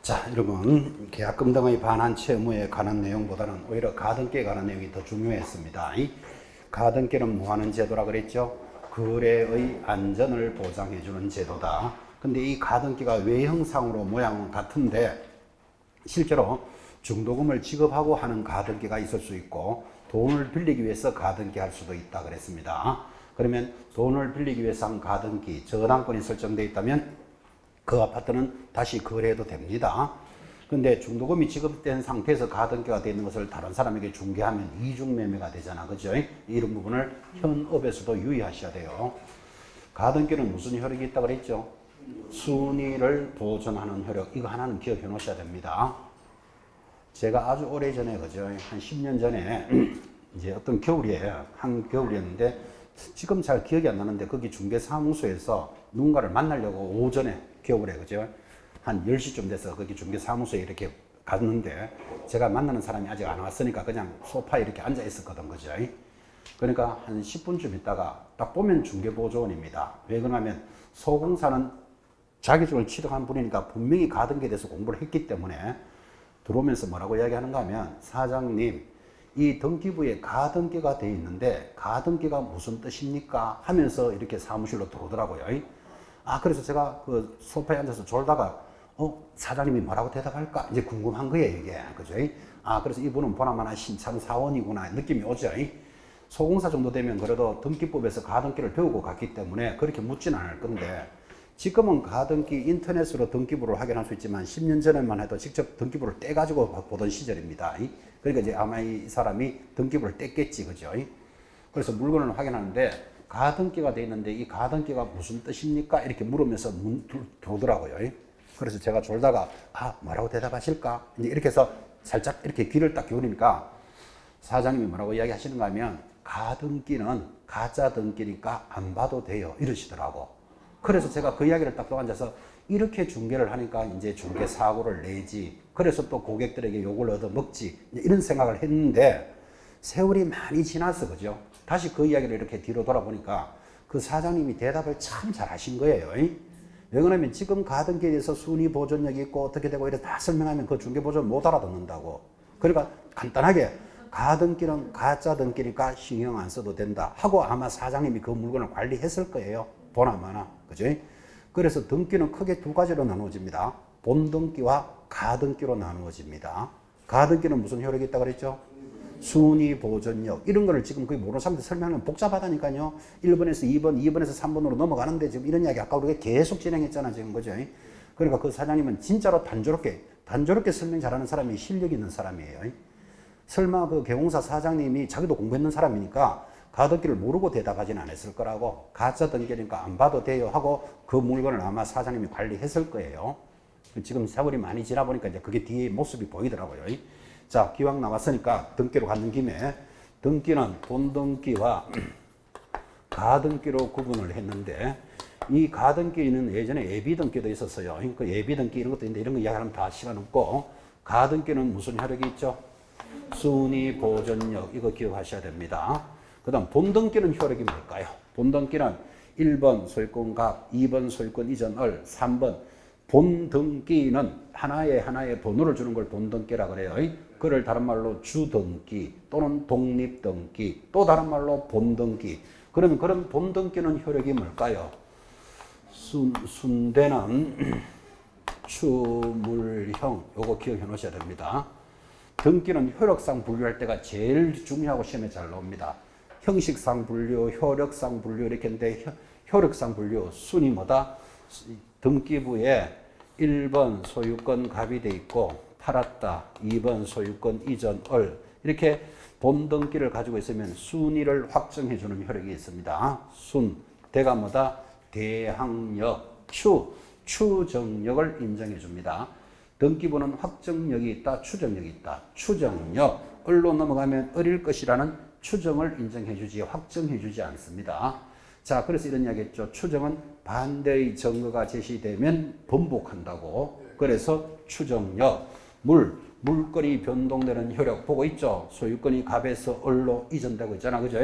자, 여러분, 계약금 등의 반환 채무에 관한 내용보다는 오히려 가등기에 관한 내용이 더 중요했습니다. 이 가등기는 뭐 하는 제도라 그랬죠? 거래의 안전을 보장해주는 제도다. 근데 이 가등기가 외형상으로 모양은 같은데 실제로 중도금을 지급하고 하는 가등기가 있을 수 있고 돈을 빌리기 위해서 가등기 할 수도 있다 그랬습니다. 그러면 돈을 빌리기 위해서 한 가등기, 저당권이 설정되어 있다면 그 아파트는 다시 거래해도 됩니다. 근데 중도금이 지급된 상태에서 가등기가 되어 있는 것을 다른 사람에게 중개하면 이중매매가 되잖아. 그죠? 이런 부분을 현업에서도 유의하셔야 돼요. 가등기는 무슨 효력이 있다고 그랬죠? 순위를 보존하는 효력. 이거 하나는 기억해 놓으셔야 됩니다. 제가 아주 오래 전에, 그죠? 한 10년 전에 이제 어떤 겨울이에요. 한 겨울이었는데 지금 잘 기억이 안 나는데 거기 중개사무소에서 누군가를 만나려고 오전에 겨울에, 그죠? 한 10시쯤 돼서 거기 중개사무소에 이렇게 갔는데 제가 만나는 사람이 아직 안 왔으니까 그냥 소파에 이렇게 앉아 있었거든, 그죠? 그러니까 한 10분쯤 있다가 딱 보면 중개보조원입니다. 왜 그러냐면 소공사는 자격증을 취득한 분이니까 분명히 가등기에 대해서 공부를 했기 때문에 들어오면서 뭐라고 이야기하는가 하면, 사장님, 이 등기부에 가등기가 돼 있는데 가등기가 무슨 뜻입니까? 하면서 이렇게 사무실로 들어오더라고요. 그래서 제가 그 소파에 앉아서 졸다가 사장님이 뭐라고 대답할까 이제 궁금한 거예요, 이게. 그죠? 그래서 이분은 보나마나 신참 사원이구나 느낌이 오죠. 소공사 정도 되면 그래도 등기법에서 가등기를 배우고 갔기 때문에 그렇게 묻지는 않을 건데, 지금은 가등기 인터넷으로 등기부를 확인할 수 있지만 10년 전에만 해도 직접 등기부를 떼가지고 보던 시절입니다. 그러니까 이제 아마 이 사람이 등기부를 뗐겠지, 그죠? 그래서 물건을 확인하는데 가등기가 돼 있는데 이 가등기가 무슨 뜻입니까? 이렇게 물으면서 들어오더라고요. 그래서 제가 졸다가 뭐라고 대답하실까? 이제 이렇게 해서 살짝 이렇게 귀를 딱 기울이니까 사장님이 뭐라고 이야기하시는가 하면, 가등기는 가짜 등기니까 안 봐도 돼요, 이러시더라고. 그래서 제가 그 이야기를 딱 앉아서 이렇게 중개를 하니까 이제 중개 사고를 내지, 그래서 또 고객들에게 욕을 얻어 먹지, 이런 생각을 했는데 세월이 많이 지나서, 그죠? 다시 그 이야기를 이렇게 뒤로 돌아보니까 그 사장님이 대답을 참 잘하신 거예요. 왜 그러냐면 지금 가등기에 대해서 순위 보존력이 있고 어떻게 되고 이래 다 설명하면 그 중개 보존 못 알아듣는다고. 그러니까 간단하게 가등기는 가짜 등기니까 신경 안 써도 된다 하고 아마 사장님이 그 물건을 관리했을 거예요. 보나마나. 그죠? 그래서 등기는 크게 두 가지로 나누어집니다. 본등기와 가등기로 나누어집니다. 가등기는 무슨 효력이 있다고 그랬죠? 순위 보존력. 이런 거를 지금 거의 모르는 사람들 설명하면 복잡하다니까요. 1번에서 2번, 2번에서 3번으로 넘어가는데 지금 이런 이야기 아까 우리가 계속 진행했잖아, 지금. 그죠? 그러니까 그 사장님은 진짜로 단조롭게 설명 잘하는 사람이 실력 있는 사람이에요. 설마 그 개공사 사장님이 자기도 공부했는 사람이니까 가등기를 모르고 대답하지는 않았을 거라고, 가짜 등기니까 안 봐도 돼요 하고 그 물건을 아마 사장님이 관리했을 거예요. 지금 세월이 많이 지나 보니까 이제 그게 뒤에 모습이 보이더라고요. 자, 기왕 나왔으니까 등기로 가는 김에 등기는 본등기와 가등기로 구분을 했는데, 이 가등기는 예전에 예비등기도 있었어요. 그 예비등기 이런 것도 있는데 이런 거 이야기하면 다 시간 없고, 가등기는 무슨 효력이 있죠? 순위 보존력, 이거 기억하셔야 됩니다. 그 다음 본등기는 효력이 뭘까요? 본등기는 1번 소유권각, 2번 소유권 이전을, 3번 본등기는 하나의 번호를 주는 걸 본등기라 그래요. 그걸 다른 말로 주등기 또는 독립등기, 또 다른 말로 본등기. 그러면 그런 본등기는 효력이 뭘까요? 순대는 추물형, 요거 기억해 놓으셔야 됩니다. 등기는 효력상 분류할 때가 제일 중요하고 시험에 잘 나옵니다. 형식상 분류, 효력상 분류 이렇게 했는데 효력상 분류 순위 뭐다? 등기부에 1번 소유권 갑이 돼 있고 팔았다, 2번 소유권 이전을, 이렇게 본등기를 가지고 있으면 순위를 확정해 주는 효력이 있습니다. 순, 대가 뭐다? 대항력, 추정력을 인정해 줍니다. 등기부는 확정력이 있다, 추정력이 있다. 추정력, 을로 넘어가면 을일 것이라는 추정을 인정해 주지 확정해 주지 않습니다. 자, 그래서 이런 이야기 했죠. 추정은 반대의 증거가 제시되면 번복한다고. 그래서 추정력, 물건이 변동되는 효력 보고 있죠. 소유권이 갑에서 을로 이전되고 있잖아, 그죠?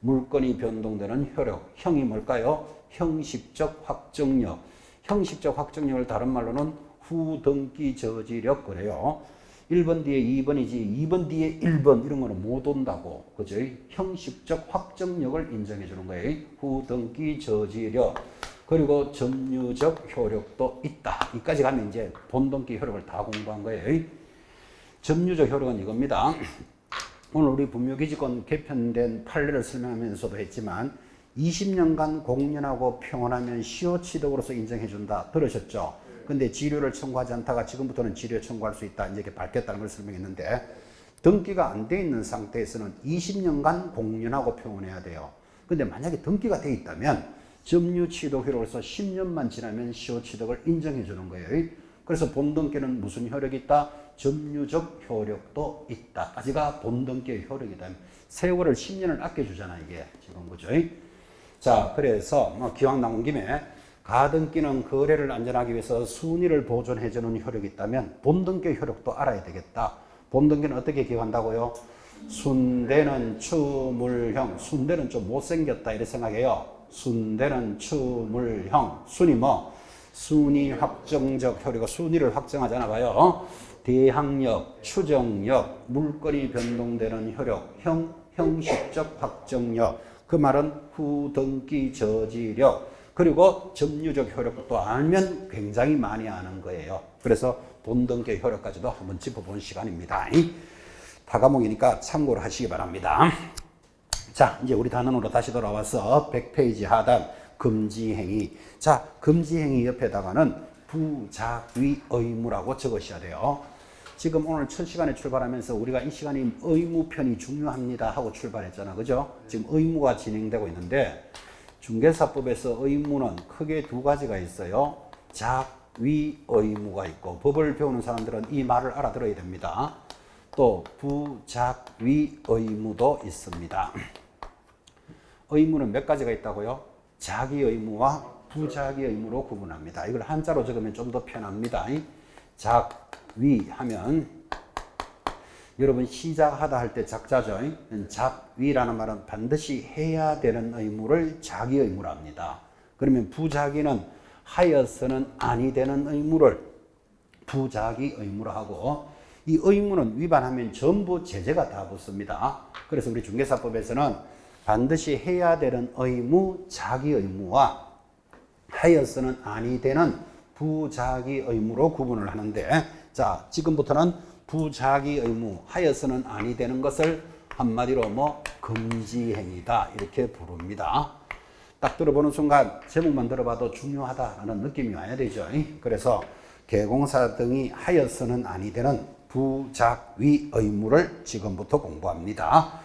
물건이 변동되는 효력, 형이 뭘까요? 형식적 확정력. 형식적 확정력을 다른 말로는 후등기 저지력 그래요. 1번 뒤에 2번이지 2번 뒤에 1번 이런 거는 못 온다고. 그죠? 형식적 확정력을 인정해 주는 거예요. 후등기 저지력. 그리고 점유적 효력도 있다. 이까지 가면 이제 본등기 효력을 다 공부한 거예요. 점유적 효력은 이겁니다. 오늘 우리 분묘기지권 개편된 판례를 설명하면서도 했지만 20년간 공연하고 평온하면 시효취득으로서 인정해준다. 들으셨죠? 근데 지료를 청구하지 않다가 지금부터는 지료 청구할 수 있다. 이제 이렇게 밝혔다는 걸 설명했는데 등기가 안 돼 있는 상태에서는 20년간 공연하고 평온해야 돼요. 근데 만약에 등기가 돼 있다면 점유취득 효력으로서 10년만 지나면 시효취득을 인정해 주는 거예요. 그래서 본등기는 무슨 효력이 있다? 점유적 효력도 있다. 까지가 본등기의 효력이다. 세월을 10년을 아껴주잖아 이게 지금 그죠? 자, 그래서 기왕 나온 김에 가등기는 거래를 안전하기 위해서 순위를 보존해주는 효력이 있다면 본등기 효력도 알아야 되겠다. 본등기는 어떻게 기억한다고요? 순대는 추물형. 순대는 좀 못생겼다 이렇게 생각해요. 순대는 추물형. 순이 뭐? 순위 확정적 효력이고 순위를 확정하잖아 봐요. 대항력, 추정력, 물건이 변동되는 효력, 형식적 확정력. 그 말은 후등기 저지력. 그리고 점유적 효력도 알면 굉장히 많이 아는 거예요. 그래서 본등기 효력까지도 한번 짚어본 시간입니다. 다과목이니까 참고를 하시기 바랍니다. 자, 이제 우리 단원으로 다시 돌아와서 100페이지 하단 금지행위. 자, 금지행위 옆에다가는 부작위 의무라고 적으셔야 돼요. 지금 오늘 첫 시간에 출발하면서 우리가 이 시간이 의무편이 중요합니다 하고 출발했잖아. 그죠? 지금 의무가 진행되고 있는데 중개사법에서 의무는 크게 두 가지가 있어요. 작위 의무가 있고 법을 배우는 사람들은 이 말을 알아들어야 됩니다. 또 부작위 의무도 있습니다. 의무는 몇 가지가 있다고요? 작위 의무와 부작위 의무로 구분합니다. 이걸 한자로 적으면 좀 더 편합니다. 작위 하면 여러분 시작하다 할 때 작자죠. 작위라는 말은 반드시 해야 되는 의무를 작위 의무라 합니다. 그러면 부작위는 하여서는 아니 되는 의무를 부작위 의무라 하고 이 의무는 위반하면 전부 제재가 다 붙습니다. 그래서 우리 중개사법에서는 반드시 해야 되는 의무 작위 의무와 하여서는 아니 되는 부작위 의무로 구분을 하는데 자, 지금부터는 부작위 의무, 하여서는 아니 되는 것을 한마디로 뭐 금지행위다 이렇게 부릅니다. 딱 들어보는 순간 제목만 들어봐도 중요하다라는 느낌이 와야 되죠. 그래서 개공사 등이 하여서는 아니 되는 부작위 의무를 지금부터 공부합니다.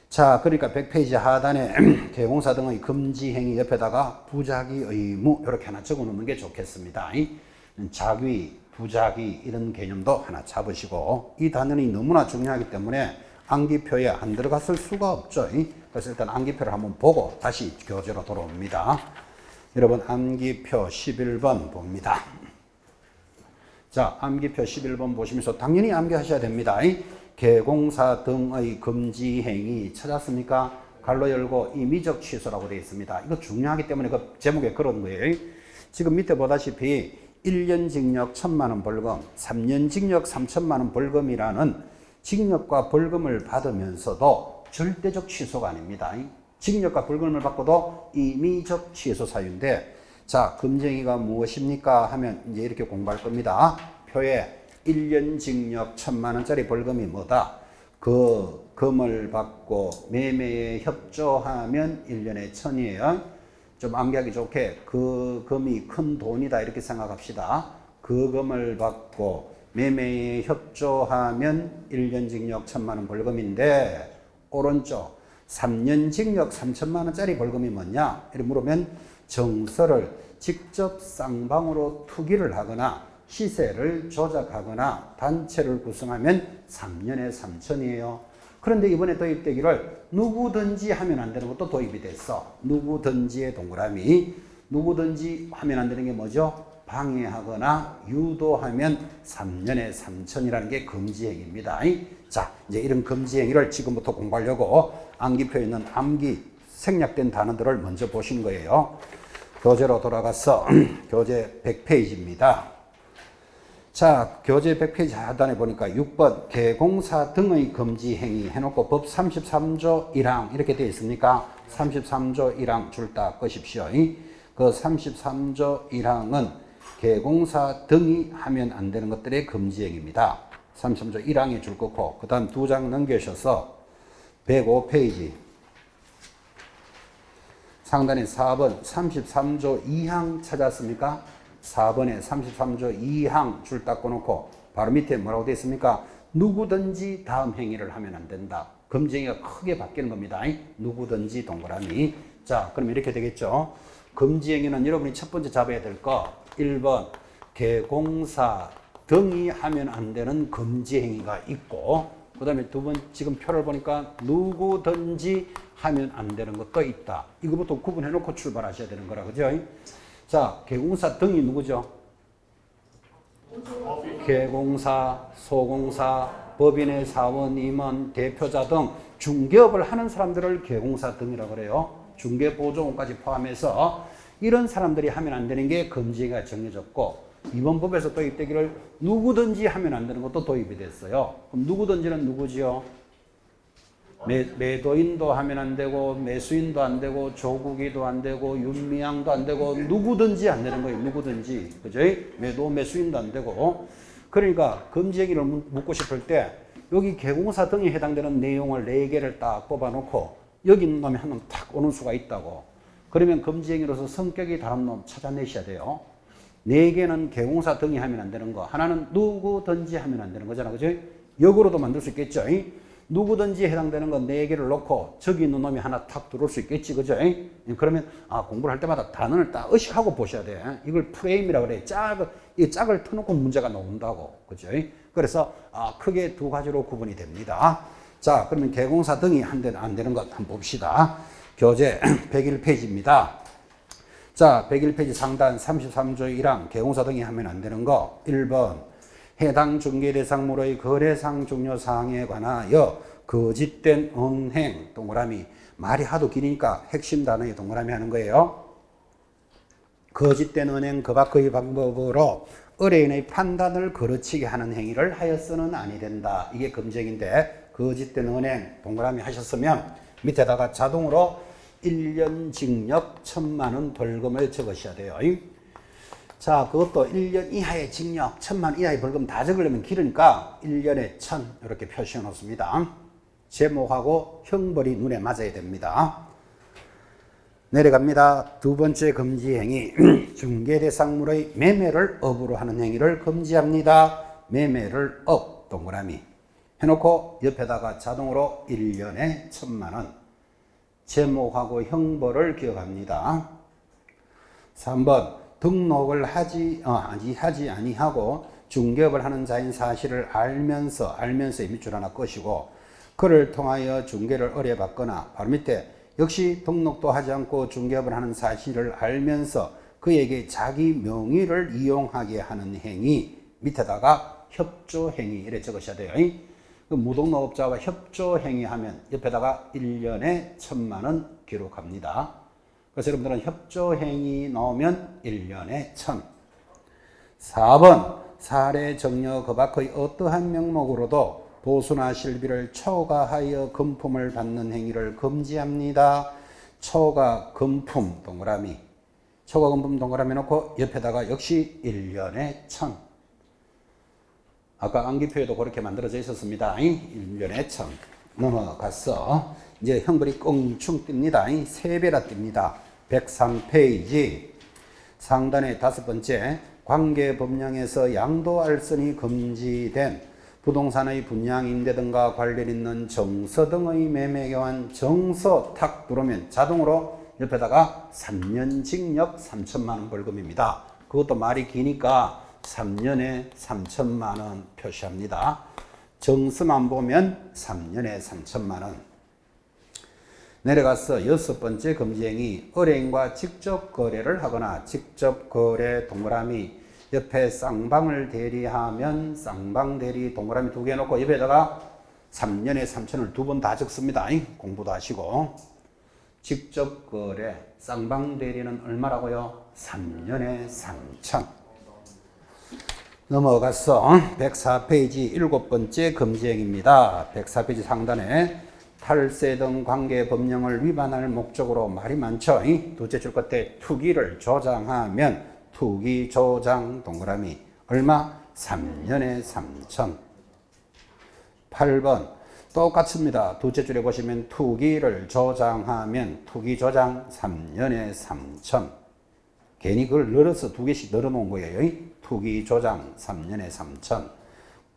자, 그러니까 100페이지 하단에 개공사 등의 금지행위 옆에다가 부작위 의무 이렇게 하나 적어 놓는 게 좋겠습니다. 작위, 부작위 이런 개념도 하나 잡으시고 이 단원이 너무나 중요하기 때문에 암기표에 안 들어갔을 수가 없죠. 그래서 일단 암기표를 한번 보고 다시 교재로 돌아옵니다. 여러분 암기표 11번 봅니다. 자, 암기표 11번 보시면서 당연히 암기하셔야 됩니다. 개공사 등의 금지행위 찾았습니까? 갈로 열고 임의적 취소라고 되어 있습니다. 이거 중요하기 때문에 그 제목에 그런 거예요. 지금 밑에 보다시피 1년 징역 1,000만 원 벌금, 3년 징역 3천만 원 벌금이라는 징역과 벌금을 받으면서도 절대적 취소가 아닙니다. 징역과 벌금을 받고도 임의적 취소 사유인데 자, 금지행위가 무엇입니까? 하면 이제 이렇게 공부할 겁니다. 표에 1년 징역 1,000만 원짜리 벌금이 뭐다? 그 금을 받고 매매에 협조하면 1년에 1,000이에요. 좀 암기하기 좋게 그 금이 큰 돈이다 이렇게 생각합시다. 그 금을 받고 매매에 협조하면 1년 징역 1,000만 원 벌금인데 오른쪽 3년 징역 3천만 원짜리 벌금이 뭐냐? 이렇게 물으면 정서를 직접 쌍방으로 투기를 하거나 시세를 조작하거나 단체를 구성하면 3년에 3천이에요. 그런데 이번에 도입되기를 누구든지 하면 안 되는 것도 도입이 됐어. 누구든지의 동그라미. 누구든지 하면 안 되는 게 뭐죠? 방해하거나 유도하면 3년에 3천이라는 게 금지행위입니다. 자, 이제 이런 금지행위를 지금부터 공부하려고 암기표에 있는 암기 생략된 단어들을 먼저 보신 거예요. 교재로 돌아가서 교재 100페이지입니다. 자, 교재 100페이지 하단에 보니까 6번 개공사 등의 금지 행위 해놓고 법 33조 1항 이렇게 되어 있습니까? 33조 1항 줄딱 꺼십시오. 그 33조 1항은 개공사 등이 하면 안 되는 것들의 금지 행위입니다. 33조 1항에 줄 긋고 그 다음 2장 넘겨셔서 105페이지 상단에 4번 33조 2항 찾았습니까? 4번에 33조 2항 줄 닦고 놓고 바로 밑에 뭐라고 되어 있습니까? 누구든지 다음 행위를 하면 안 된다. 금지 행위가 크게 바뀌는 겁니다. 누구든지 동그라미. 자, 그럼 이렇게 되겠죠. 금지 행위는 여러분이 첫 번째 잡아야 될 거 1번 개공사 등이 하면 안 되는 금지 행위가 있고 그 다음에 두 번 지금 표를 보니까 누구든지 하면 안 되는 것도 있다. 이거부터 구분해 놓고 출발하셔야 되는 거라 그죠? 자, 개공사 등이 누구죠? 개공사, 소공사, 법인의 사원, 임원, 대표자 등 중개업을 하는 사람들을 개공사 등이라고 그래요. 중개보조원까지 포함해서 이런 사람들이 하면 안 되는 게 금지가 정해졌고 이번 법에서 도입되기를 누구든지 하면 안 되는 것도 도입이 됐어요. 그럼 누구든지는 누구지요? 매도인도 하면 안 되고 매수인도 안 되고 조국이도 안 되고 윤미향도 안 되고 누구든지 안 되는 거예요. 누구든지. 그죠? 매도 매수인도 안 되고. 그러니까 금지 행위를 묻고 싶을 때 여기 개공사 등에 해당되는 내용을 4개를 딱 뽑아놓고 여기 있는 놈이 한 놈 탁 오는 수가 있다고. 그러면 금지 행위로서 성격이 다른 놈 찾아내셔야 돼요. 4개는 개공사 등이 하면 안 되는 거. 하나는 누구든지 하면 안 되는 거잖아. 그죠? 역으로도 만들 수 있겠죠. 누구든지 해당되는 거 4개를 놓고 저기 있는 놈이 하나 탁 들어올 수 있겠지. 그죠? 그러면 공부를 할 때마다 단원을 딱 의식하고 보셔야 돼. 이걸 프레임이라고 그래. 이 짝을 터놓고 문제가 나온다고. 그죠? 그래서 크게 2가지로 구분이 됩니다. 자, 그러면 개공사 등이 안 되는 것 한번 봅시다. 교재 101페이지입니다. 자, 101페이지 상단 33조 1항 개공사 등이 하면 안 되는 거 1번 해당 중개대상물의 거래상 종료사항에 관하여 거짓된 언행 동그라미 말이 하도 기니까 핵심 단어에 동그라미 하는 거예요. 거짓된 언행 그 밖의 방법으로 의뢰인의 판단을 거르치게 하는 행위를 하여서는 아니 된다. 이게 금지행위인데 거짓된 언행 동그라미 하셨으면 밑에다가 자동으로 1년 징역 1,000만 원 벌금을 적으셔야 돼요. 자, 그것도 1년 이하의 징역 1,000만 원 이하의 벌금 다 적으려면 길으니까 1년에 1,000 이렇게 표시해 놓습니다. 제목하고 형벌이 눈에 맞아야 됩니다. 내려갑니다. 2번째 금지 행위 중개대상물의 매매를 업으로 하는 행위를 금지합니다. 매매를 업 동그라미 해놓고 옆에다가 자동으로 1년에 1,000만 원 제목하고 형벌을 기억합니다. 3번 등록을 하지 아니하고 중개업을 하는 자인 사실을 알면서 밑줄 하나 끄시고 그를 통하여 중개를 의뢰받거나 바로 밑에 역시 등록도 하지 않고 중개업을 하는 사실을 알면서 그에게 자기 명의를 이용하게 하는 행위 밑에다가 협조행위 이렇게 적으셔야 돼요. 그 무등록업자와 협조행위 하면 옆에다가 1년에 1,000만 원 기록합니다. 그래서 여러분들은 협조행위 나오면 1년에 1,000. 4번 사례 정려 그 밖의 어떠한 명목으로도 보수나 실비를 초과하여 금품을 받는 행위를 금지합니다. 초과 금품 동그라미 초과 금품 동그라미 놓고 옆에다가 역시 1년에 1,000. 아까 암기표에도 그렇게 만들어져 있었습니다. 1년에 1,000. 넘어갔어. 이제 형벌이 껑충 뜹니다. 3배나 뜹니다. 103페이지 상단의 5번째 관계법령에서 양도알선이 금지된 부동산의 분양, 임대 등과 관련 있는 정서 등의 매매 교환 정서 탁 들어오면 자동으로 옆에다가 3년 징역 3,000만 원 벌금입니다. 그것도 말이 기니까 3년에 3,000만 원 표시합니다. 정서만 보면 3년에 3,000만 원. 내려가서 6번째 금지행위 의뢰인과 직접 거래를 하거나 직접 거래 동그라미 옆에 쌍방을 대리하면 쌍방 대리 동그라미 2개 놓고 옆에다가 3년에 3,000을 2번 다 적습니다. 공부도 하시고 직접 거래 쌍방 대리는 얼마라고요? 3년에 3,000. 넘어가서 104페이지 7번째 금지행입니다. 104페이지 상단에 탈세 등 관계 법령을 위반할 목적으로 말이 많죠. 둘째 줄 끝에 투기를 조장하면 투기 조장 동그라미 얼마? 3년에 3천. 8번 똑같습니다. 둘째 줄에 보시면 투기를 조장하면 투기 조장 3년에 3천. 괜히 그걸 늘어서 두 개씩 늘어놓은 거예요. 투기 조장 3년에 3천.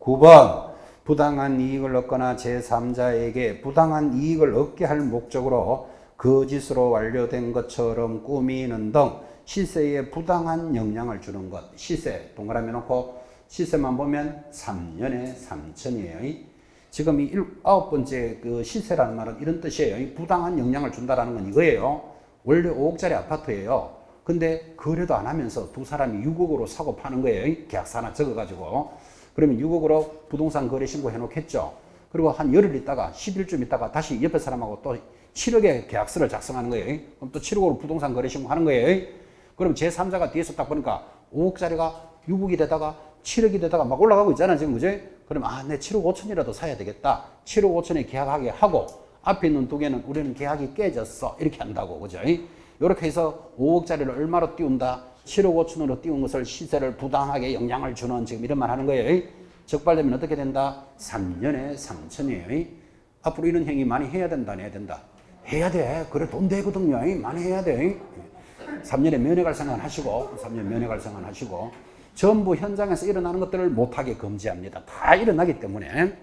9번 부당한 이익을 얻거나 제3자에게 부당한 이익을 얻게 할 목적으로 거짓으로 완료된 것처럼 꾸미는 등 시세에 부당한 영향을 주는 것. 시세 동그라미 놓고 시세만 보면 3년에 3천이에요. 지금 이 9번째 그 시세라는 말은 이런 뜻이에요. 부당한 영향을 준다라는 건 이거예요. 원래 5억짜리 아파트예요. 근데 거래도 안 하면서 두 사람이 6억으로 사고 파는 거예요. 계약서 하나 적어가지고. 그러면 6억으로 부동산 거래 신고 해놓겠죠. 그리고 한 열흘 있다가 10일쯤 있다가 다시 옆에 사람하고 또 7억의 계약서를 작성하는 거예요. 그럼 또 7억으로 부동산 거래 신고 하는 거예요. 그럼 제3자가 뒤에서 딱 보니까 5억짜리가 6억이 되다가 7억이 되다가 막 올라가고 있잖아 지금 그죠? 그럼 내 7억 5천이라도 사야 되겠다. 7억 5천에 계약하게 하고 앞에 있는 두 개는 우리는 계약이 깨졌어. 이렇게 한다고 그죠? 이렇게 해서 5억짜리를 얼마로 띄운다? 7억 5천으로 띄운 것을 시세를 부당하게 영향을 주는 지금 이런 말 하는 거예요. 적발되면 어떻게 된다? 3년에 3천이에요. 앞으로 이런 행위 많이 해야 된다, 안 해야 된다? 해야 돼. 그래 돈 되거든요. 많이 해야 돼. 3년에 면회갈 생각 하시고 3년 면회갈 생각 하시고 전부 현장에서 일어나는 것들을 못하게 금지합니다. 다 일어나기 때문에.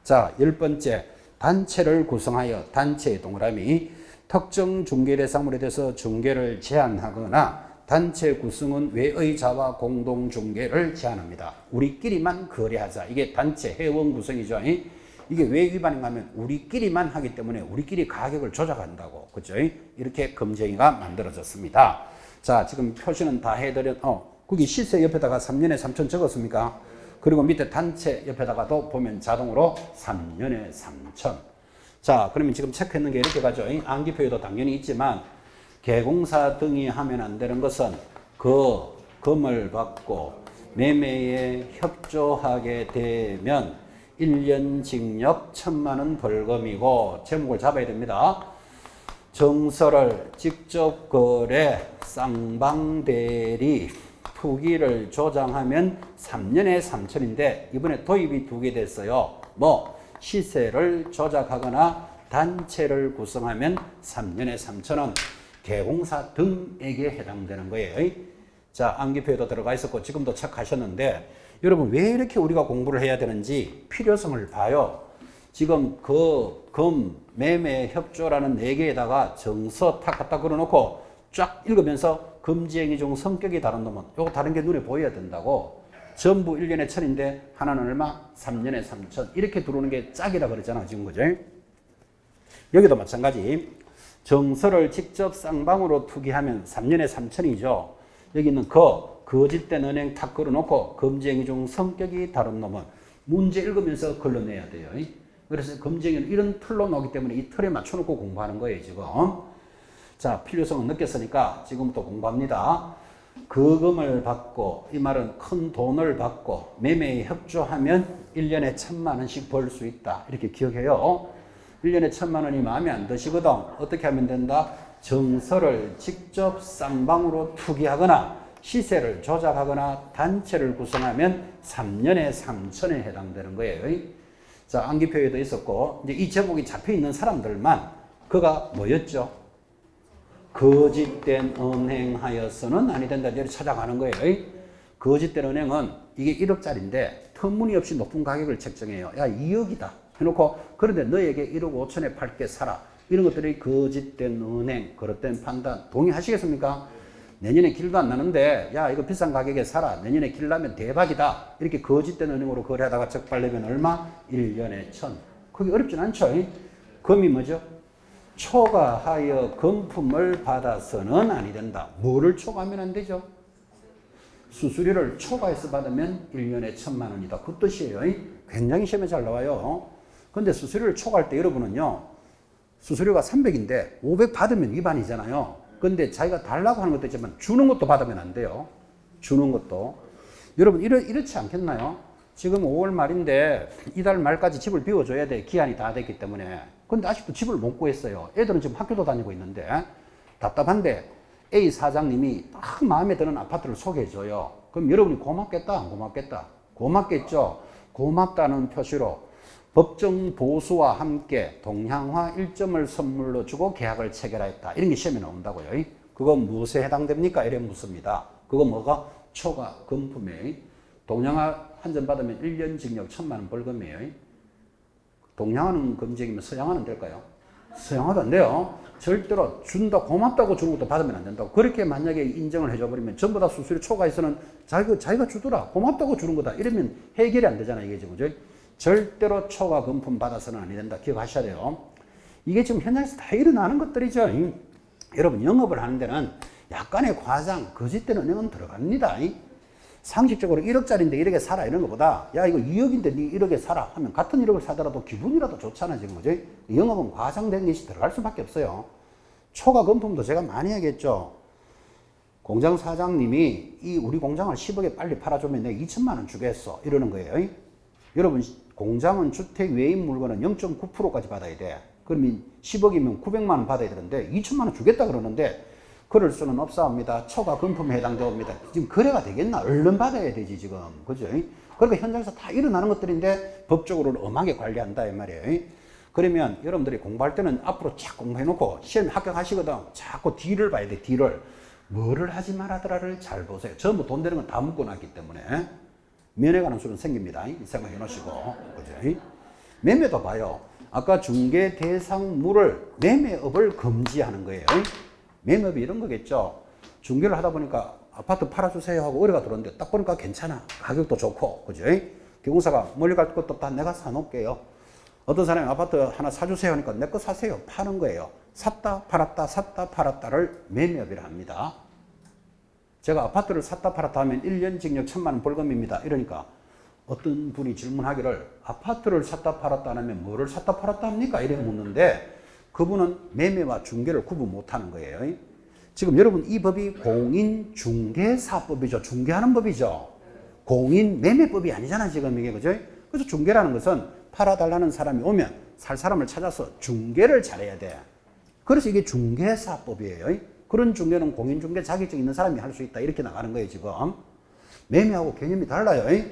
자, 10번째 단체를 구성하여 단체의 동그라미 특정 중개 대상물에 대해서 중개를 제한하거나 단체 구성은 외의자와 공동 중개를 제한합니다. 우리끼리만 거래하자. 이게 단체 회원 구성이죠. 이게 왜 위반인가 하면 우리끼리만 하기 때문에 우리끼리 가격을 조작한다고. 그죠? 이렇게 금지가 만들어졌습니다. 자, 지금 표시는 다 해드렸, 거기 시세 옆에다가 3년에 3천 적었습니까? 그리고 밑에 단체 옆에다가도 보면 자동으로 3년에 3천. 자, 그러면 지금 체크했는 게 이렇게 가죠. 암기표에도 당연히 있지만 개공사 등이 하면 안 되는 것은 그 금을 받고 매매에 협조하게 되면 1년 징역 1,000만 원 벌금이고 제목을 잡아야 됩니다. 정서를 직접 거래 쌍방대리 투기를 조장하면 3년에 3천인데 이번에 도입이 두 개 됐어요. 시세를 조작하거나 단체를 구성하면 3년에 3천원 개공사 등에게 해당되는 거예요. 자, 암기표에도 들어가 있었고 지금도 체크하셨는데 여러분 왜 이렇게 우리가 공부를 해야 되는지 필요성을 봐요. 지금 금, 매매, 협조라는 4개에다가 정서 탁 갖다 걸어놓고 쫙 읽으면서 금지행위 중 성격이 다른 놈은 요거 다른 게 눈에 보여야 된다고. 전부 1년에 1,000인데 하나는 얼마? 3년에 3천. 이렇게 들어오는 게 짝이라 그러잖아 지금 그죠? 여기도 마찬가지. 정서를 직접 쌍방으로 투기하면 3년에 3천이죠. 여기 있는 거짓된 은행 탁 걸어놓고 금지행위 중 성격이 다른 놈은 문제 읽으면서 걸러내야 돼요. 그래서 금지행위는 이런 틀로 나오기 때문에 이 틀에 맞춰놓고 공부하는 거예요 지금. 자, 필요성은 느꼈으니까 지금부터 공부합니다. 거금을 받고, 이 말은 큰 돈을 받고 매매에 협조하면 1년에 1,000만 원씩 벌 수 있다. 이렇게 기억해요. 1년에 1,000만 원이 마음에 안 드시거든. 어떻게 하면 된다? 정서를 직접 쌍방으로 투기하거나 시세를 조작하거나 단체를 구성하면 3년에 3천에 해당되는 거예요. 자, 암기표에도 있었고 이제 이 제목이 잡혀있는 사람들만 그가 뭐였죠? 거짓된 은행하여서는 아니 된다. 이렇게 찾아가는 거예요. 거짓된 은행은 이게 1억짜리인데 터무니없이 높은 가격을 책정해요. 야, 2억이다. 해놓고 그런데 너에게 1억 5천에 팔게 사라. 이런 것들이 거짓된 은행, 거짓된 판단. 동의하시겠습니까? 내년에 길도 안 나는데 야, 이거 비싼 가격에 사라. 내년에 길 나면 대박이다. 이렇게 거짓된 은행으로 거래하다가 적발되면 얼마? 1년에 1,000. 그게 어렵진 않죠. 금이 뭐죠? 초과하여 금품을 받아서는 아니 된다. 뭐를 초과하면 안 되죠? 수수료를 초과해서 받으면 1년에 1,000만 원이다. 그 뜻이에요. 굉장히 시험에 잘 나와요. 근데 수수료를 초과할 때 여러분은요, 수수료가 300인데 500 받으면 위반이잖아요. 근데 자기가 달라고 하는 것도 있지만 주는 것도 받으면 안 돼요. 주는 것도. 여러분 이렇지 않겠나요? 지금 5월 말인데 이달 말까지 집을 비워줘야 돼. 기한이 다 됐기 때문에. 근데 아직도 집을 못 구했어요. 애들은 지금 학교도 다니고 있는데 답답한데 A 사장님이 딱 마음에 드는 아파트를 소개해줘요. 그럼 여러분이 고맙겠다 안 고맙겠다? 고맙겠죠. 고맙다는 표시로 법정 보수와 함께 동향화 1점을 선물로 주고 계약을 체결하였다. 이런 게 시험에 나온다고요. 그건 무엇에 해당됩니까? 이래 묻습니다. 그거 뭐가? 초과 금품에 동향화 한 점 받으면 1년 징역 1,000만 원 벌금이에요. 동향화는 금지이면 서양화는 될까요? 서양화도 안 돼요. 절대로 준다 고맙다고 주는 것도 받으면 안 된다고. 그렇게 만약에 인정을 해줘버리면 전부 다 수수료 초과해서는 자기가 주더라 고맙다고 주는 거다 이러면 해결이 안 되잖아요. 이게 지금 절대로 초과 금품 받아서는 안 된다. 기억하셔야 돼요. 이게 지금 현장에서 다 일어나는 것들이죠. 여러분 영업을 하는 데는 약간의 과장 거짓된 은행은 들어갑니다. 상식적으로 1억짜리인데 1억에 사라 이런 것보다 야 이거 2억인데 네 1억에 사라 하면 같은 1억을 사더라도 기분이라도 좋잖아 지금 그죠? 영업은 과장된 것이 들어갈 수밖에 없어요. 초과 금품도 제가 많이 하겠죠. 공장 사장님이 이 우리 공장을 10억에 빨리 팔아주면 내가 2천만 원 주겠어 이러는 거예요. 여러분 공장은 주택 외인 물건은 0.9%까지 받아야 돼. 그러면 10억이면 900만 원 받아야 되는데 2천만 원 주겠다 그러는데 그럴 수는 없사옵니다. 초과 금품에 해당되옵니다. 지금 거래가 되겠나? 얼른 받아야 되지 지금. 그죠? 그러니까 현장에서 다 일어나는 것들인데 법적으로는 엄하게 관리한다 이 말이에요. 그러면 여러분들이 공부할 때는 앞으로 쫙 공부해놓고 시험에 합격하시거든. 자꾸 뒤를 봐야 돼. 뒤를. 뭐를 하지 말아더라를 잘 보세요. 전부 돈 되는 건 다 묶어놨기 때문에 면회 가는 수는 생깁니다. 생각해 놓으시고. 그죠? 매매도 봐요. 아까 중개 대상물을 매매업을 금지하는 거예요. 매매업이 이런 거겠죠. 중개를 하다 보니까 아파트 팔아주세요 하고 의뢰가 들어오는데 딱 보니까 괜찮아. 가격도 좋고. 그죠? 경공사가 멀리 갈 것도 없다. 내가 사놓을게요. 어떤 사람이 아파트 하나 사주세요 하니까 내 거 사세요. 파는 거예요. 샀다 팔았다 샀다 팔았다를 매매업이라 합니다. 제가 아파트를 샀다 팔았다 하면 1년 징역 1,000만 원 벌금입니다. 이러니까 어떤 분이 질문하기를 아파트를 샀다 팔았다 안 하면 뭐를 샀다 팔았다 합니까? 이렇게 묻는데 그분은 매매와 중개를 구분 못하는 거예요. 지금 여러분 이 법이 공인중개사법이죠. 중개하는 법이죠. 공인매매법이 아니잖아 지금 이게. 그죠? 그래서 중개라는 것은 팔아달라는 사람이 오면 살 사람을 찾아서 중개를 잘해야 돼. 그래서 이게 중개사법이에요. 그런 중개는 공인중개 자격증 있는 사람이 할 수 있다. 이렇게 나가는 거예요 지금. 매매하고 개념이 달라요.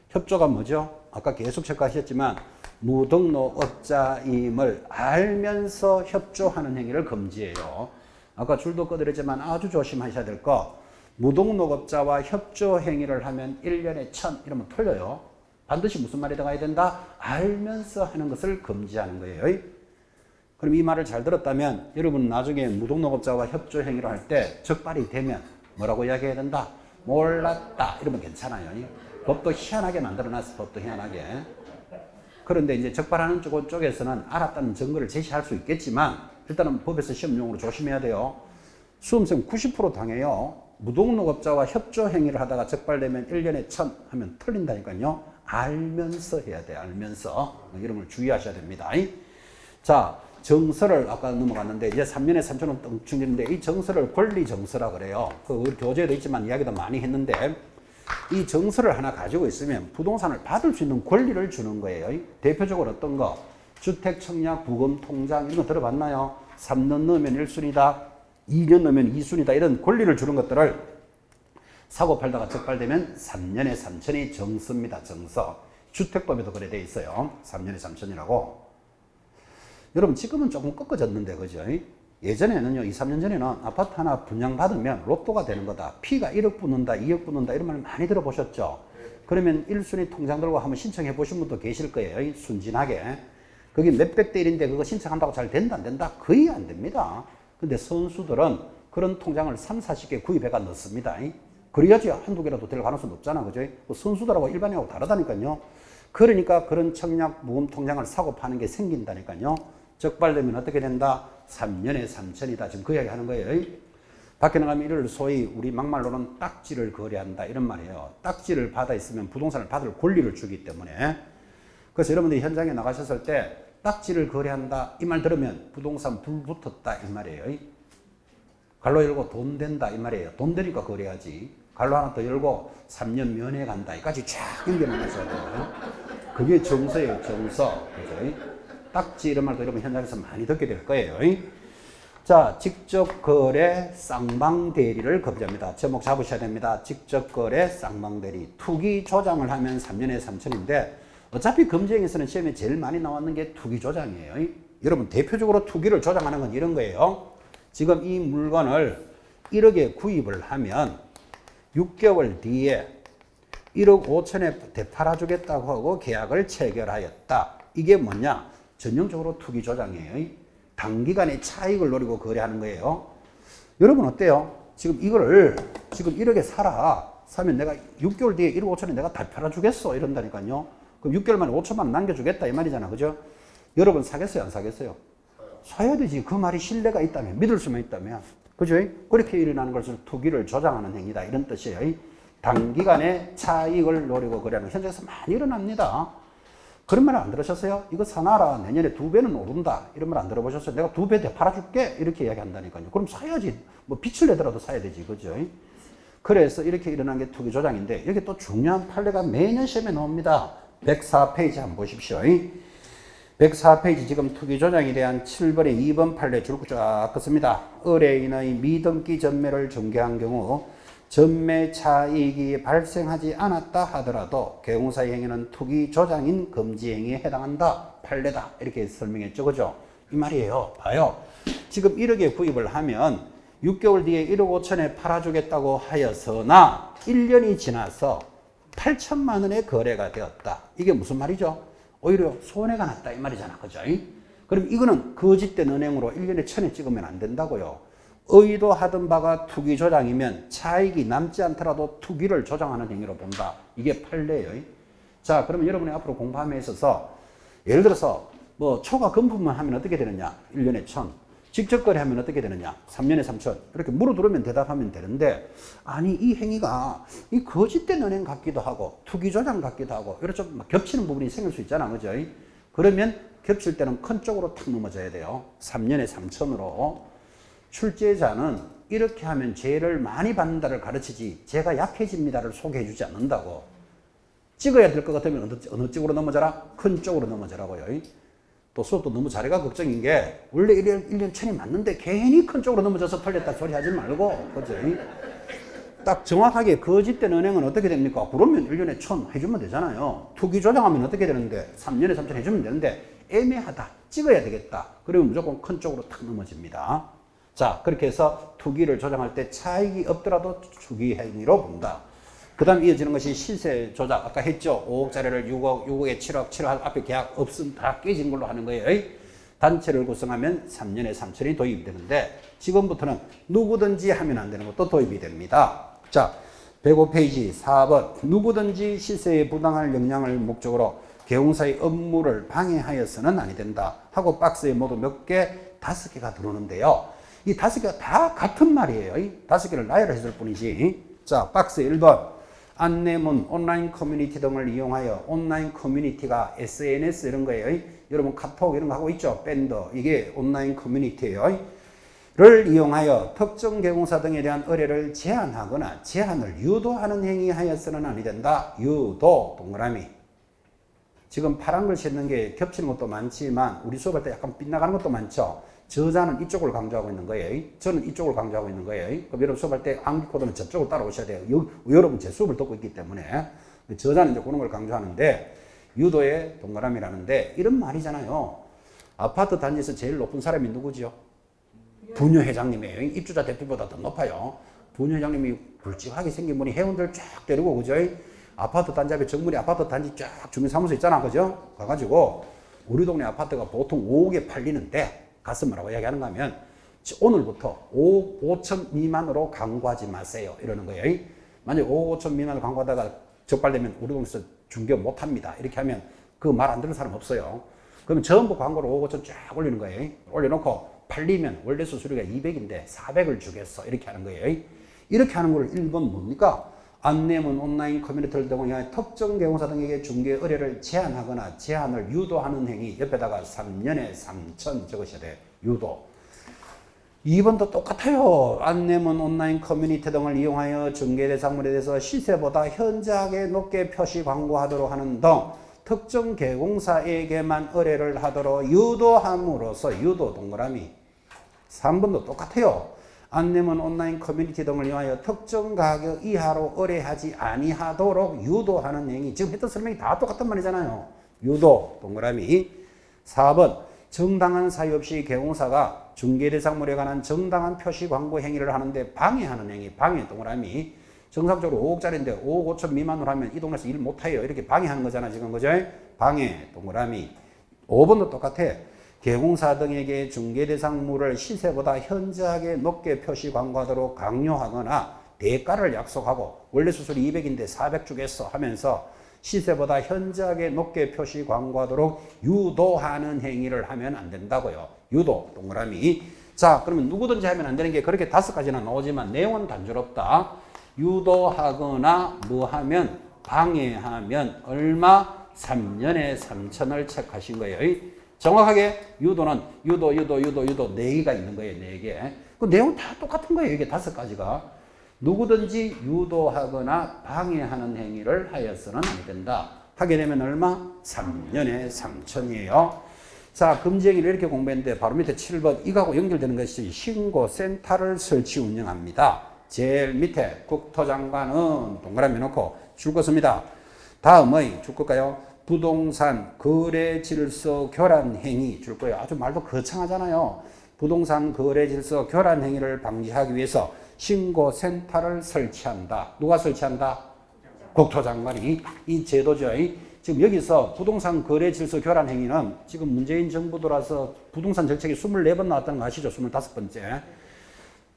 협조가 뭐죠? 아까 계속 체크하셨지만 무등록업자임을 알면서 협조하는 행위를 금지해요. 아까 줄도 꺼드렸지만 아주 조심하셔야 될 거. 무등록업자와 협조 행위를 하면 1년에 1,000 이러면 틀려요. 반드시 무슨 말이 들어가야 된다? 알면서 하는 것을 금지하는 거예요. 그럼 이 말을 잘 들었다면 여러분 나중에 무등록업자와 협조 행위를 할 때 적발이 되면 뭐라고 이야기해야 된다? 몰랐다 이러면 괜찮아요. 법도 희한하게 만들어놨어. 법도 희한하게. 그런데 이제 적발하는 쪽에서는 알았다는 증거를 제시할 수 있겠지만 일단은 법에서 시험용으로 조심해야 돼요. 수험생 90% 당해요. 무등록업자와 협조 행위를 하다가 적발되면 1년에 1,000 하면 틀린다니까요. 알면서 해야 돼. 알면서. 이런 걸 주의하셔야 됩니다. 자, 정서를 아까 넘어갔는데 이제 3년에 3,000원 땡충인데 이 정서를 권리 정서라 그래요. 그 교재에도 있지만 이야기도 많이 했는데 이 정서를 하나 가지고 있으면 부동산을 받을 수 있는 권리를 주는 거예요. 대표적으로 어떤 거? 주택 청약 부금 통장 이런 거 들어봤나요? 3년 넣으면 1순위다. 2년 넣으면 2순위다. 이런 권리를 주는 것들을 사고 팔다가 적발되면 3년에 3천이 정서입니다. 정서. 주택법에도 그래 돼 있어요. 3년에 3천이라고. 여러분 지금은 조금 꺾어졌는데 그죠? 예전에는요, 2, 3년 전에는 아파트 하나 분양받으면 로또가 되는 거다. 피가 1억 붙는다, 2억 붙는다 이런 말 많이 들어보셨죠? 그러면 1순위 통장 들고 한번 신청해 보신 분도 계실 거예요. 순진하게. 그게 몇백 대 1인데 그거 신청한다고 잘 된다 안 된다? 거의 안 됩니다. 근데 선수들은 그런 통장을 3, 40개 구입해가 넣습니다. 그래야지 한두 개라도 될 가능성이 없잖아. 그죠? 선수들하고 일반인하고 다르다니까요. 그러니까 그런 청약 무금 통장을 사고 파는 게 생긴다니까요. 적발되면 어떻게 된다? 3년에 3천이다. 지금 그 이야기 하는 거예요. 밖에 나가면 이를 소위 우리 막말로는 딱지를 거래한다. 이런 말이에요. 딱지를 받아 있으면 부동산을 받을 권리를 주기 때문에. 그래서 여러분들이 현장에 나가셨을 때 딱지를 거래한다. 이 말 들으면 부동산 불 붙었다. 이 말이에요. 갈로 열고 돈 된다. 이 말이에요. 돈 되니까 거래하지. 갈로 하나 더 열고 3년 면회 간다. 이까지 쫙 연결해서 그게 정서예요, 정서. 그죠? 딱지 이런 말도 여러분 현장에서 많이 듣게 될 거예요. 자, 직접 거래 쌍방대리를 검지합니다. 제목 잡으셔야 됩니다. 직접 거래 쌍방대리. 투기 조장을 하면 3년에 3천인데 어차피 검증에서는 시험에 제일 많이 나왔는 게 투기 조장이에요. 여러분 대표적으로 투기를 조장하는 건 이런 거예요. 지금 이 물건을 1억에 구입을 하면 6개월 뒤에 1억 5천에 되팔아주겠다고 하고 계약을 체결하였다. 이게 뭐냐? 전형적으로 투기 조장이에요. 단기간에 차익을 노리고 거래하는 거예요. 여러분 어때요? 지금 이거를 지금 1억에 사면 내가 6개월 뒤에 1억 5천에 내가 다 팔아주겠어 이런다니까요. 그럼 6개월 만에 5천만 원 남겨주겠다 이 말이잖아. 그죠? 여러분 사겠어요? 안 사겠어요? 사야 되지. 그 말이 신뢰가 있다면, 믿을 수만 있다면. 그죠? 그렇게 일어나는 것을 투기를 조장하는 행위다. 이런 뜻이에요. 단기간에 차익을 노리고 거래하는 현장에서 많이 일어납니다. 그런 말 안 들으셨어요? 이거 사놔라. 내년에 2배는 오른다. 이런 말 안 들어보셨어요? 내가 2배 더 팔아줄게. 이렇게 이야기한다니까요. 그럼 사야지. 뭐 빚을 내더라도 사야 되지. 그죠? 그래서 이렇게 일어난 게 투기 조장인데 여기 또 중요한 판례가 매년 시험에 나옵니다. 104페이지 한번 보십시오. 104페이지 지금 투기 조장에 대한 7번의 2번 판례 줄고 쫙 긋습니다. 의뢰인의 미등기 전매를 전개한 경우 전매 차익이 발생하지 않았다 하더라도 개공사의 행위는 투기 조장인 금지 행위에 해당한다. 판례다. 이렇게 설명했죠. 그죠? 이 말이에요. 봐요. 지금 1억에 구입을 하면 6개월 뒤에 1억 5천에 팔아주겠다고 하여서나 1년이 지나서 8천만 원의 거래가 되었다. 이게 무슨 말이죠? 오히려 손해가 났다. 이 말이잖아. 그죠? 그럼 이거는 거짓된 은행으로 1년에 1,000에 찍으면 안 된다고요. 의도하던 바가 투기 조장이면 차익이 남지 않더라도 투기를 조장하는 행위로 본다. 이게 판례예요. 자, 그러면 여러분이 앞으로 공부함에 있어서 예를 들어서 뭐 초과 금품만 하면 어떻게 되느냐? 1년에 1,000. 직접 거래하면 어떻게 되느냐? 3년에 3천. 이렇게 물어들으면 대답하면 되는데 아니 이 행위가 이 거짓된 은행 같기도 하고 투기 조장 같기도 하고 이렇게 좀 겹치는 부분이 생길 수 있잖아. 그죠? 그러면 겹칠 때는 큰 쪽으로 탁 넘어져야 돼요. 3년에 3천으로. 출제자는 이렇게 하면 죄를 많이 받는다를 가르치지 제가 약해집니다를 소개해 주지 않는다고. 찍어야 될 것 같으면 어느 쪽으로 넘어져라? 큰 쪽으로 넘어져라고요. 또 수업도 너무 잘해가 걱정인 게 원래 1년 1,000이 맞는데 괜히 큰 쪽으로 넘어져서 털렸다 소리 하지 말고. 그죠? 딱 정확하게 거짓된 은행은 어떻게 됩니까? 그러면 1년에 1,000 해주면 되잖아요. 투기 조장하면 어떻게 되는데 3년에 3,000 해주면 되는데 애매하다. 찍어야 되겠다. 그러면 무조건 큰 쪽으로 탁 넘어집니다. 자, 그렇게 해서 투기를 조장할 때 차익이 없더라도 투기 행위로 본다. 그 다음 이어지는 것이 시세 조작. 아까 했죠. 5억짜리를 6억, 6억에 7억, 7억 앞에 계약 없음 다 깨진 걸로 하는 거예요. 단체를 구성하면 3년에 3천이 도입이 되는데 지금부터는 누구든지 하면 안 되는 것도 도입이 됩니다. 자, 105페이지 4번. 누구든지 시세에 부당한 영향을 목적으로 개공사의 업무를 방해하여서는 아니 된다. 하고 박스에 모두 몇 개? 5개가 들어오는데요. 이 5개가 다 같은 말이에요. 5개를 나열했을 뿐이지. 자, 박스 1번. 안내문, 온라인 커뮤니티 등을 이용하여 온라인 커뮤니티가 SNS 이런 거예요. 여러분 카톡 이런 거 하고 있죠. 밴더. 이게 온라인 커뮤니티예요. 를 이용하여 특정 개공사 등에 대한 의뢰를 제한하거나 제한을 유도하는 행위하여서는 아니 된다. 유도 동그라미. 지금 파란 글씨 있는 게 겹치는 것도 많지만 우리 수업할 때 약간 빗나가는 것도 많죠. 저자는 이쪽을 강조하고 있는 거예요. 저는 이쪽을 강조하고 있는 거예요. 그럼 여러분 수업할 때 암기 코드는 저쪽을 따라오셔야 돼요. 여러분 제 수업을 듣고 있기 때문에 저자는 이제 그런 걸 강조하는데 유도의 동그라미라는데 이런 말이잖아요. 아파트 단지에서 제일 높은 사람이 누구지요? 부녀회장님이에요. 입주자 대표보다 더 높아요. 부녀회장님이 굵직하게 생긴 분이 회원들 쫙 데리고 그죠? 아파트 단지 앞에 정문에 아파트 단지 쫙 주민사무소 있잖아. 그죠? 가가지고 우리 동네 아파트가 보통 5억에 팔리는데 가서 뭐라고 이야기하는가 하면 오늘부터 5억 5천 미만으로 광고하지 마세요. 이러는 거예요. 만약에 5억 5천 미만으로 광고하다가 적발되면 우리 동네에서 중개 못합니다. 이렇게 하면 그 말 안 듣는 사람 없어요. 그러면 전부 광고를 5억 5천 쫙 올리는 거예요. 올려놓고 팔리면 원래 수수료가 200인데 400을 주겠어. 이렇게 하는 거예요. 이렇게 하는 걸 1번 뭡니까? 안내문, 온라인 커뮤니티를 등을 특정 개공사 등에게 중개 의뢰를 제한하거나 제한을 유도하는 행위. 옆에다가 3년에 3천 적으셔야 돼요. 유도. 2번도 똑같아요. 안내문, 온라인 커뮤니티 등을 이용하여 중개대상물에 대해서 시세보다 현저하게 높게 표시 광고하도록 하는 등 특정 개공사에게만 의뢰를 하도록 유도함으로써 유도 동그라미. 3번도 똑같아요. 안내문, 온라인 커뮤니티 등을 이용하여 특정 가격 이하로 의뢰하지 아니하도록 유도하는 행위. 지금 했던 설명이 다 똑같단 말이잖아요. 유도 동그라미. 4번 정당한 사유 없이 개공사가 중개대상물에 관한 정당한 표시 광고 행위를 하는데 방해하는 행위. 방해 동그라미. 정상적으로 5억짜리인데 5억 5천 미만으로 하면 이 동네에서 일 못해요. 이렇게 방해하는 거잖아 지금. 그죠? 방해 동그라미. 5번도 똑같아. 개공사 등에게 중개대상물을 시세보다 현저하게 높게 표시 광고하도록 강요하거나 대가를 약속하고 원래 수수료 200인데 400 주겠어 하면서 시세보다 현저하게 높게 표시 광고하도록 유도하는 행위를 하면 안 된다고요. 유도 동그라미. 자, 그러면 누구든지 하면 안 되는 게 그렇게 5가지나 나오지만 내용은 단조롭다. 유도하거나 뭐 하면 방해하면 얼마? 3년에 3천을 체크하신 거예요. 정확하게 유도는 유도 4개가 있는 거예요. 4개. 그 내용 다 똑같은 거예요. 이게 5가지가. 누구든지 유도하거나 방해하는 행위를 하여서는 안 된다. 하게 되면 얼마? 3년에 3천이에요. 자, 금지 행위를 이렇게 공부했는데 바로 밑에 7번 이거하고 연결되는 것이 신고센터를 설치 운영합니다. 제일 밑에 국토장관은 동그라미 놓고 줄 것입니다. 다음의 줄 걸까요? 부동산 거래 질서 교란 행위 줄 거예요. 아주 말도 거창하잖아요. 부동산 거래 질서 교란 행위를 방지하기 위해서 신고센터를 설치한다. 누가 설치한다? 국토장관이. 이 제도죠. 지금 여기서 부동산 거래 질서 교란 행위는 지금 문재인 정부 들어와서 부동산 정책이 24번 나왔다는 거 아시죠? 25번째.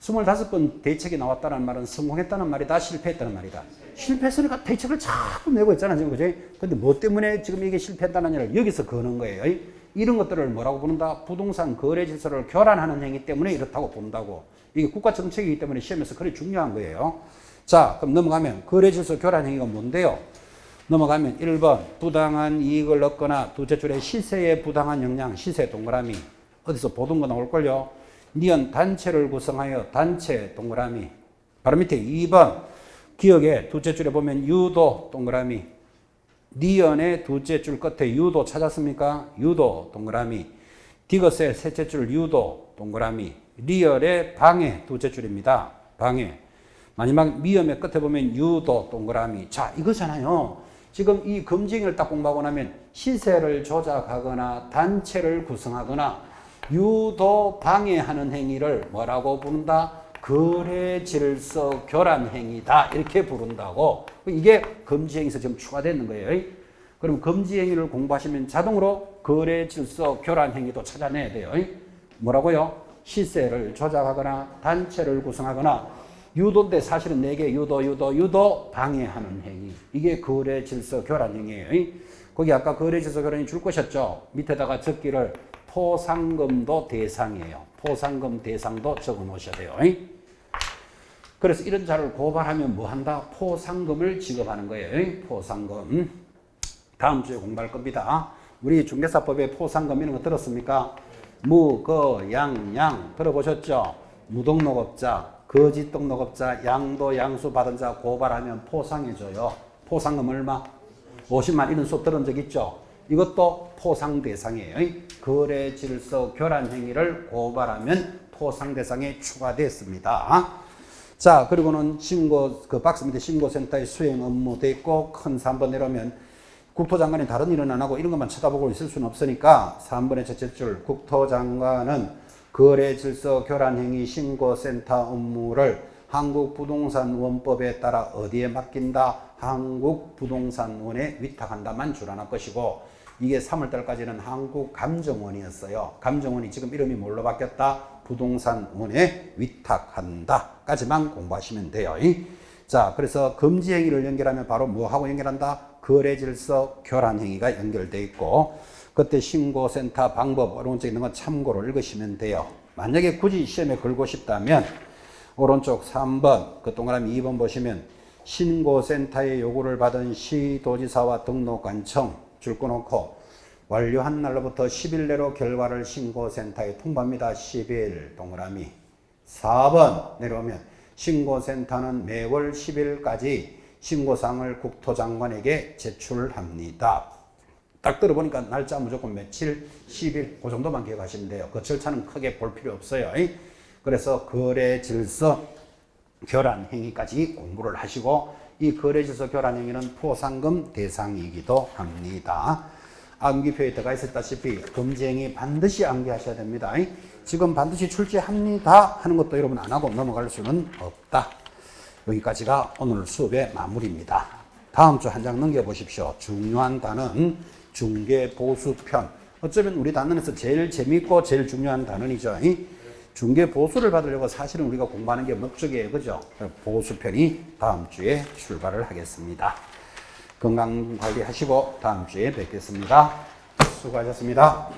25번 대책이 나왔다는 말은 성공했다는 말이다, 실패했다는 말이다. 실패했으니까 대책을 자꾸 내고 있잖아, 지금, 그지? 근데 뭐 때문에 지금 이게 실패했다는 얘기를 여기서 거는 거예요. 이런 것들을 뭐라고 부른다? 부동산 거래 질서를 교란하는 행위 때문에 이렇다고 본다고. 이게 국가 정책이기 때문에 시험에서 그래 중요한 거예요. 자, 그럼 넘어가면 거래 질서 교란 행위가 뭔데요? 넘어가면 1번 부당한 이익을 얻거나 둘째 줄에 시세에 부당한 영향, 시세 동그라미. 어디서 보던 거 나올걸요? 니은 단체를 구성하여 단체 동그라미. 바로 밑에 2번 기억에 둘째 줄에 보면 유도 동그라미. 니은의 둘째 줄 끝에 유도 찾았습니까? 유도 동그라미. 디귿의 셋째 줄 유도 동그라미. 리얼의 방해 둘째 줄입니다. 방해. 마지막 미음의 끝에 보면 유도 동그라미. 자, 이거잖아요. 지금 이 금징을 딱 공부하고 나면 시세를 조작하거나 단체를 구성하거나 유도 방해하는 행위를 뭐라고 부른다? 거래 질서 교란 행위다. 이렇게 부른다고. 이게 금지 행위에서 지금 추가되는 거예요. 그럼 금지 행위를 공부하시면 자동으로 거래 질서 교란 행위도 찾아내야 돼요. 뭐라고요? 시세를 조작하거나 단체를 구성하거나 유도인데 사실은 4개 유도 방해하는 행위. 이게 거래 질서 교란 행위예요. 거기 아까 거래 질서 교란이 줄 것이었죠. 밑에다가 적기를 포상금도 대상이에요. 포상금 대상도 적어 놓으셔야 돼요. 그래서 이런 자를 고발하면 뭐 한다? 포상금을 지급하는 거예요. 포상금. 다음 주에 공부할 겁니다. 우리 중개사법에 포상금 이런 거 들었습니까? 무, 거, 양 들어보셨죠? 무등록업자, 거짓 등록업자, 양도 양수 받은 자 고발하면 포상해줘요. 포상금 얼마? 50만 이런 수업 들은 적 있죠? 이것도 포상 대상이에요. 거래 질서 교란 행위를 고발하면 포상 대상에 추가됐습니다. 자, 그리고는 그 박스 밑에 신고센터의 수행 업무 돼 있고 큰 3번 내려오면 국토장관이 다른 일은 안 하고 이런 것만 쳐다보고 있을 수는 없으니까 3번의 첫째 줄 국토장관은 거래 질서 교란 행위 신고센터 업무를 한국부동산원법에 따라 어디에 맡긴다? 한국부동산원에 위탁한다만 줄어날 것이고 이게 3월달까지는 한국감정원이었어요. 감정원이 지금 이름이 뭘로 바뀌었다? 부동산원에 위탁한다 까지만 공부하시면 돼요. 자, 그래서 금지 행위를 연결하면 바로 뭐하고 연결한다? 거래 질서 교란 행위가 연결되어 있고 그때 신고센터 방법 오른쪽에 있는 건 참고로 읽으시면 돼요. 만약에 굳이 시험에 걸고 싶다면 오른쪽 3번 그 동그라미 2번 보시면 신고센터의 요구를 받은 시도지사와 등록관청 줄 꺼놓고 완료한 날로부터 10일 내로 결과를 신고센터에 통보합니다. 10일 동그라미. 4번 내려오면 신고센터는 매월 10일까지 신고사항을 국토장관에게 제출합니다. 딱 들어보니까 날짜 무조건 며칠, 10일, 그 정도만 기억하시면 돼요. 그 절차는 크게 볼 필요 없어요. 그래서 거래 질서 결한 행위까지 공부를 하시고 이 거래 질서 결한 행위는 포상금 대상이기도 합니다. 암기표에 들어가 있었다시피 검증이 반드시 암기하셔야 됩니다. 지금 반드시 출제합니다 하는 것도 여러분 안 하고 넘어갈 수는 없다. 여기까지가 오늘 수업의 마무리입니다. 다음 주 한 장 넘겨보십시오. 중요한 단어는 중개보수편. 어쩌면 우리 단원에서 제일 재밌고 제일 중요한 단원이죠. 중개보수를 받으려고 사실은 우리가 공부하는 게 목적이에요. 그죠? 보수편이 다음 주에 출발을 하겠습니다. 건강 관리하시고 다음 주에 뵙겠습니다. 수고하셨습니다.